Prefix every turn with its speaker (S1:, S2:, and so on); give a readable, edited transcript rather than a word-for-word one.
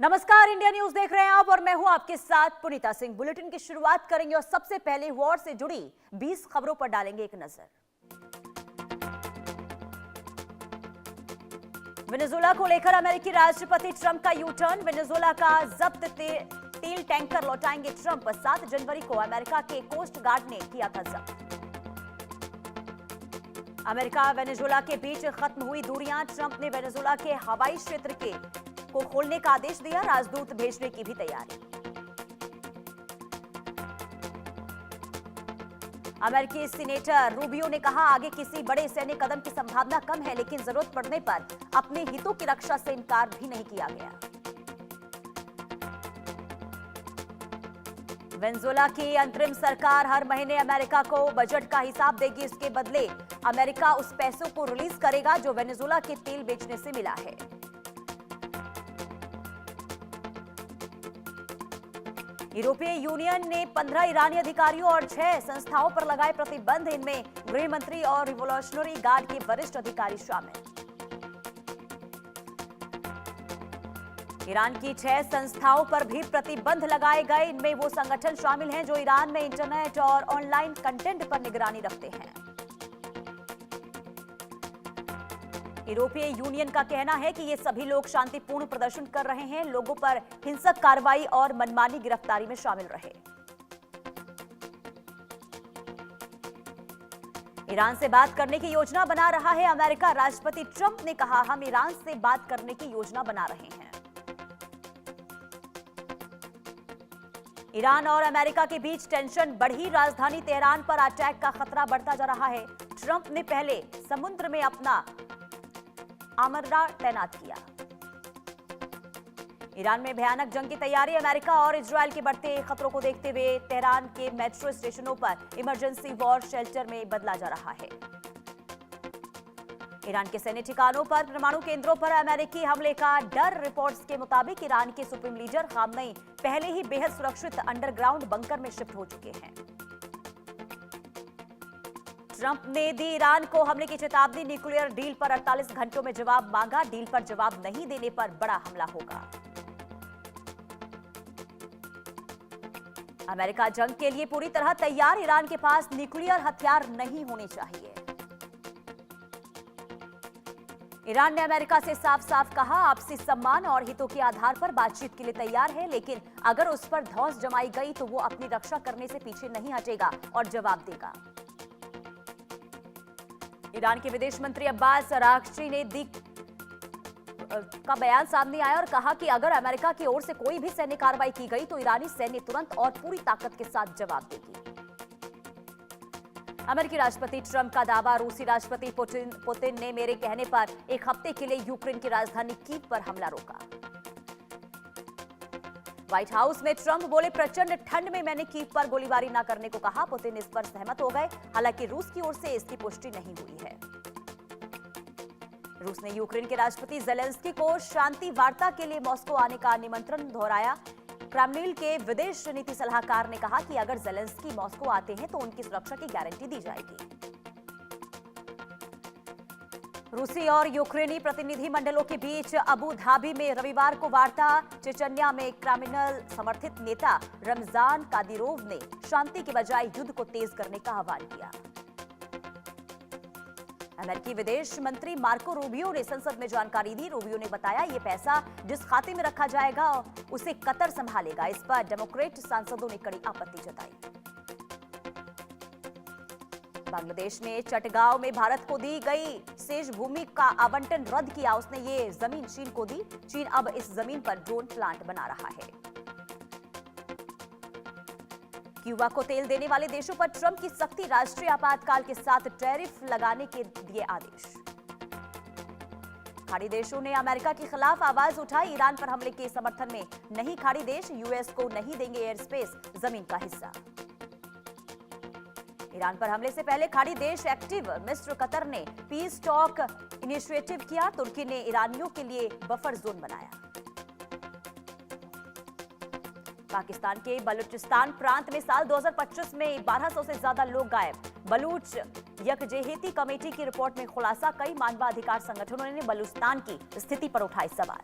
S1: नमस्कार, India news देख रहे हैं आप और मैं हूं आपके साथ पुनीता सिंह। बुलेटिन की शुरुआत करेंगे और सबसे पहले वॉर से जुड़ी 20 खबरों पर डालेंगे एक नजर। वेनेजुएला को लेकर अमेरिकी राष्ट्रपति ट्रंप का यू टर्न। वेनेजुएला का जब्त तेल टैंकर लौटाएंगे ट्रंप। 7 जनवरी को अमेरिका के कोस्ट गार्ड ने किया था जब्त। अमेरिका वेनेजुएला के बीच खत्म हुई दूरियां। ट्रंप ने वेनेजुएला के हवाई क्षेत्र को खोलने का आदेश दिया। राजदूत भेजने की भी तैयारी। अमेरिकी सीनेटर रूबियो ने कहा, आगे किसी बड़े सैन्य कदम की संभावना कम है, लेकिन जरूरत पड़ने पर अपने हितों की रक्षा से इनकार भी नहीं किया गया। वेनेजुएला की अंतरिम सरकार हर महीने अमेरिका को बजट का हिसाब देगी। इसके बदले अमेरिका उस पैसों को रिलीज करेगा जो वेनेजुएला के तेल बेचने से मिला है। यूरोपीय यूनियन ने 15 ईरानी अधिकारियों और 6 संस्थाओं पर लगाए प्रतिबंध। इनमें गृह मंत्री और रिवोल्यूशनरी गार्ड के वरिष्ठ अधिकारी शामिल। ईरान की 6 संस्थाओं पर भी प्रतिबंध लगाए गए। इनमें वो संगठन शामिल हैं जो ईरान में इंटरनेट और ऑनलाइन कंटेंट पर निगरानी रखते हैं। यूरोपीय यूनियन का कहना है कि ये सभी लोग शांतिपूर्ण प्रदर्शन कर रहे हैं, लोगों पर हिंसक कार्रवाई और मनमानी गिरफ्तारी में शामिल रहे। ईरान से बात करने की योजना बना रहा है अमेरिका। राष्ट्रपति ट्रंप ने कहा, हम ईरान से बात करने की योजना बना रहे हैं। ईरान और अमेरिका के बीच टेंशन बढ़ी। राजधानी तेहरान पर अटैक का खतरा बढ़ता जा रहा है। ट्रंप ने पहले समुद्र में अपना आमरदा तैनात किया। ईरान में भयानक जंग की तैयारी। अमेरिका और इजरायल के बढ़ते खतरों को देखते हुए तेहरान के मेट्रो स्टेशनों पर इमरजेंसी वॉर शेल्टर में बदला जा रहा है। ईरान के सैन्य ठिकानों पर, परमाणु केंद्रों पर अमेरिकी हमले का डर। रिपोर्ट्स के मुताबिक ईरान के सुप्रीम लीडर खामनेई पहले ही बेहद सुरक्षित अंडरग्राउंड बंकर में शिफ्ट हो चुके हैं। ट्रंप ने दी ईरान को हमले की चेतावनी। न्यूक्लियर डील पर 48 घंटों में जवाब मांगा। डील पर जवाब नहीं देने पर बड़ा हमला होगा। अमेरिका जंग के लिए पूरी तरह तैयार। ईरान के पास न्यूक्लियर हथियार नहीं होने चाहिए। ईरान ने अमेरिका से साफ साफ कहा, आपसी सम्मान और हितों के आधार पर बातचीत के लिए तैयार है, लेकिन अगर उस पर धौंस जमाई गई तो वो अपनी रक्षा करने से पीछे नहीं हटेगा और जवाब देगा। ईरान के विदेश मंत्री अब्बास अरागची ने का बयान सामने आया और कहा कि अगर अमेरिका की ओर से कोई भी सैन्य कार्रवाई की गई तो ईरानी सैन्य तुरंत और पूरी ताकत के साथ जवाब देगी। अमेरिकी राष्ट्रपति ट्रंप का दावा। रूसी राष्ट्रपति पुतिन ने मेरे कहने पर एक हफ्ते के लिए यूक्रेन की राजधानी कीव पर हमला रोका। व्हाइट हाउस में ट्रंप बोले, प्रचंड ठंड में मैंने कीव पर गोलीबारी न करने को कहा। पुतिन इस पर सहमत हो गए। हालांकि रूस की ओर से इसकी पुष्टि नहीं हुई है। रूस ने यूक्रेन के राष्ट्रपति जेलेंस्की को शांति वार्ता के लिए मॉस्को आने का निमंत्रण दोहराया। क्रेमलिन के विदेश नीति सलाहकार ने कहा कि अगर जेलेंस्की मॉस्को आते हैं तो उनकी सुरक्षा की गारंटी दी जाएगी। रूसी और यूक्रेनी प्रतिनिधि मंडलों के बीच अबू धाबी में रविवार को वार्ता। चेचन्या में क्रिमिनल समर्थित नेता रमजान कादिरोव ने शांति के बजाय युद्ध को तेज करने का आह्वान किया। अमेरिकी विदेश मंत्री मार्को रूबियो ने संसद में जानकारी दी। रूबियो ने बताया, ये पैसा जिस खाते में रखा जाएगा उसे कतर संभालेगा। इस पर डेमोक्रेट सांसदों ने कड़ी आपत्ति जताई। बांग्लादेश ने चटगांव में भारत को दी गई सेज भूमि का आवंटन रद्द किया। उसने ये जमीन चीन को दी। चीन अब इस जमीन पर ड्रोन प्लांट बना रहा है। क्यूबा को तेल देने वाले देशों पर ट्रंप की सख्ती। राष्ट्रीय आपातकाल के साथ टैरिफ लगाने के दिए आदेश। खाड़ी देशों ने अमेरिका के खिलाफ आवाज उठाई। ईरान पर हमले के समर्थन में नहीं खाड़ी देश। यूएस को नहीं देंगे एयर स्पेस जमीन का हिस्सा। ईरान पर हमले से पहले खाड़ी देश एक्टिव। मिस्र कतर ने पीस टॉक इनिशिएटिव किया। तुर्की ने ईरानियों के लिए बफर जोन बनाया। पाकिस्तान के बलूचिस्तान प्रांत में साल 2025 में 1200 से ज्यादा लोग गायब। बलूच यकजेहती कमेटी की रिपोर्ट में खुलासा। कई मानवाधिकार संगठनों ने बलूचिस्तान की स्थिति पर उठाए सवाल।